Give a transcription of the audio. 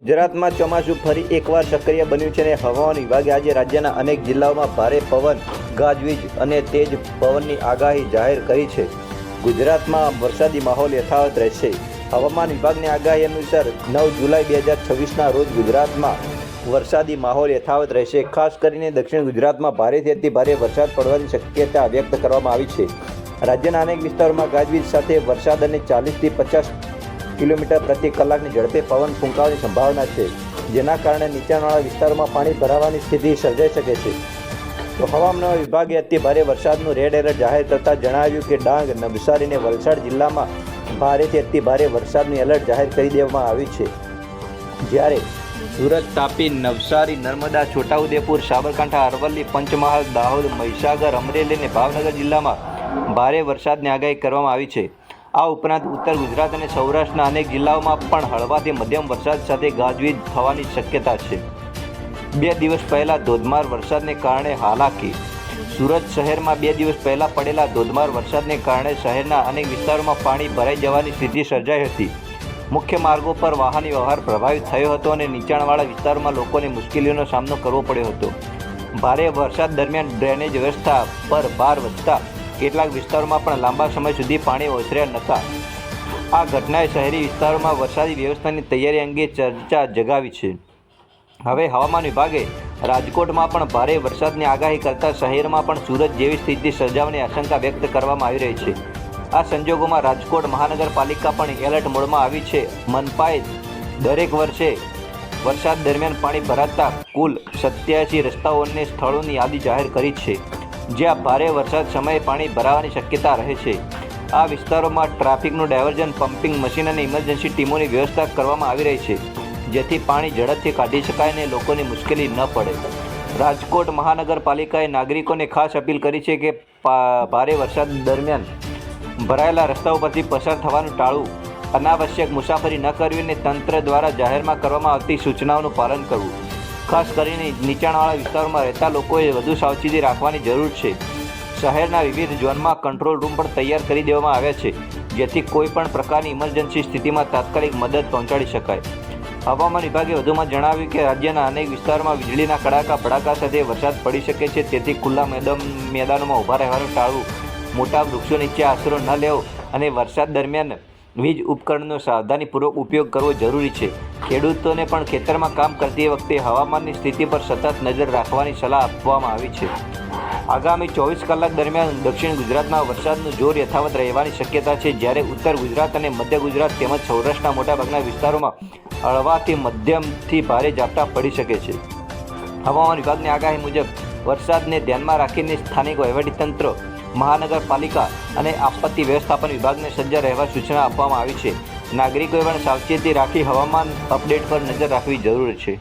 ગુજરાતમાં ચોમાસું ફરી એકવાર સક્રિય બન્યું છે અને હવામાન વિભાગે આજે રાજ્યના અનેક જિલ્લાઓમાં ભારે પવન, ગાજવીજ અને તેજ પવનની આગાહી જાહેર કરી છે. ગુજરાતમાં વરસાદી માહોલ યથાવત રહેશે. હવામાન વિભાગની આગાહી અનુસાર 9 જુલાઈ 2026ના રોજ ગુજરાતમાં વરસાદી માહોલ યથાવત રહેશે. ખાસ કરીને દક્ષિણ ગુજરાતમાં ભારેથી અતિ ભારે વરસાદ પડવાની શક્યતા વ્યક્ત કરવામાં આવી છે. રાજ્યના અનેક વિસ્તારોમાં ગાજવીજ સાથે વરસાદ અને 40થી 50 કિલોમીટર પ્રતિ કલાકની ઝડપે પવન ફૂંકાવાની સંભાવના છે, જેના કારણે નીચાણવાળા વિસ્તારોમાં પાણી ભરાવાની સ્થિતિ સર્જાઈ શકે છે. તો હવામાન વિભાગે અતિ ભારે વરસાદનું રેડ એલર્ટ જાહેર કરતાં જણાવ્યું કે ડાંગ, નવસારી અને વલસાડ જિલ્લામાં ભારેથી અતિ ભારે વરસાદનું એલર્ટ જાહેર કરી દેવામાં આવ્યું છે. જ્યારે સુરત, તાપી, નવસારી, નર્મદા, છોટાઉદેપુર, સાબરકાંઠા, અરવલ્લી, પંચમહાલ, દાહોદ, મહીસાગર, અમરેલી અને ભાવનગર જિલ્લામાં ભારે વરસાદની આગાહી કરવામાં આવી છે. આ ઉપરાંત ઉત્તર ગુજરાત અને સૌરાષ્ટ્રના અનેક જિલ્લાઓમાં પણ હળવાથી મધ્યમ વરસાદ સાથે ગાજવીજ થવાની શક્યતા છે. 2 દિવસ પહેલાં ધોધમાર વરસાદને કારણે હાલાકી. સુરત શહેરમાં 2 દિવસ પહેલાં પડેલા ધોધમાર વરસાદને કારણે શહેરના અનેક વિસ્તારોમાં પાણી ભરાઈ જવાની સ્થિતિ સર્જાઈ હતી. મુખ્ય માર્ગો પર વાહન વ્યવહાર પ્રભાવિત થયો હતો અને નીચાણવાળા વિસ્તારોમાં લોકોને મુશ્કેલીઓનો સામનો કરવો પડ્યો હતો. ભારે વરસાદ દરમિયાન ડ્રેનેજ વ્યવસ્થા પર ભાર વધતા કેટલાક વિસ્તારોમાં પણ લાંબા સમય સુધી પાણી ઓસર્યા નહોતા. આ ઘટનાએ શહેરી વિસ્તારોમાં વરસાદી વ્યવસ્થાની તૈયારી અંગે ચર્ચા જગાવી છે. હવે હવામાન વિભાગે રાજકોટમાં પણ ભારે વરસાદની આગાહી કરતા શહેરમાં પણ સુરત જેવી સ્થિતિ સર્જાવાની આશંકા વ્યક્ત કરવામાં આવી રહી છે. આ સંજોગોમાં રાજકોટ મહાનગરપાલિકા પણ એલર્ટ મોડમાં આવી છે. મનપાએ દરેક વર્ષે વરસાદ દરમિયાન પાણી ભરાતા કુલ 87 રસ્તાઓને સ્થળોની યાદી જાહેર કરી છે, જ્યાં ભારે વરસાદ સમયે પાણી ભરાવાની શક્યતા રહે છે. આ વિસ્તારોમાં ટ્રાફિકનું ડાયવર્ઝન, પમ્પિંગ મશીન અને ઇમરજન્સી ટીમોની વ્યવસ્થા કરવામાં આવી રહી છે, જેથી પાણી ઝડપથી કાઢી શકાય અને લોકોને મુશ્કેલી ન પડે. રાજકોટ મહાનગરપાલિકાએ નાગરિકોને ખાસ અપીલ કરી છે કે ભારે વરસાદ દરમિયાન ભરાયેલા રસ્તાઓ પરથી પસાર થવાનું ટાળવું, અનાવશ્યક મુસાફરી ન કરવી અને તંત્ર દ્વારા જાહેરમાં કરવામાં આવતી સૂચનાઓનું પાલન કરવું. ખાસ કરીને નીચાણવાળા વિસ્તારોમાં રહેતા લોકોએ વધુ સાવચેતી રાખવાની જરૂર છે. શહેરના વિવિધ ઝોનમાં કંટ્રોલ રૂમ પણ તૈયાર કરી દેવામાં આવ્યા છે, જેથી કોઈ પણ પ્રકારની ઇમરજન્સી સ્થિતિમાં તાત્કાલિક મદદ પહોંચાડી શકાય. હવામાન વિભાગે વધુમાં જણાવ્યું કે રાજ્યના અનેક વિસ્તારોમાં વીજળીના કડાકા ભડાકા સાથે વરસાદ પડી શકે છે, તેથી ખુલ્લા મેદાનોમાં ઊભા રહેવાનું ટાળવું, મોટા વૃક્ષો નીચે આશરો ન લેવો અને વરસાદ દરમિયાન વીજ ઉપકરણનો સાવધાનીપૂર્વક ઉપયોગ કરવો જરૂરી છે. ખેડૂતોને પણ ખેતરમાં કામ કરતી વખતે હવામાનની સ્થિતિ પર સતત નજર રાખવાની સલાહ આપવામાં આવી છે. આગામી 24 કલાક દરમિયાન દક્ષિણ ગુજરાતમાં વરસાદનું જોર યથાવત રહેવાની શક્યતા છે, જ્યારે ઉત્તર ગુજરાત અને મધ્ય ગુજરાત તેમજ સૌરાષ્ટ્રના મોટાભાગના વિસ્તારોમાં હળવાથી મધ્યમથી ભારે ઝાપટા પડી શકે છે. હવામાન વિભાગની આગાહી મુજબ વરસાદને ધ્યાનમાં રાખીને સ્થાનિક વહીવટીતંત્ર, મહાનગરપાલિકા અને આપત્તિ વ્યવસ્થાપન વિભાગને સજ્જ રહેવા સૂચના આપવામાં આવી છે. નાગરિકોએ પણ સાવચેતી રાખી હવામાન અપડેટ પર નજર રાખવી જરૂરી છે.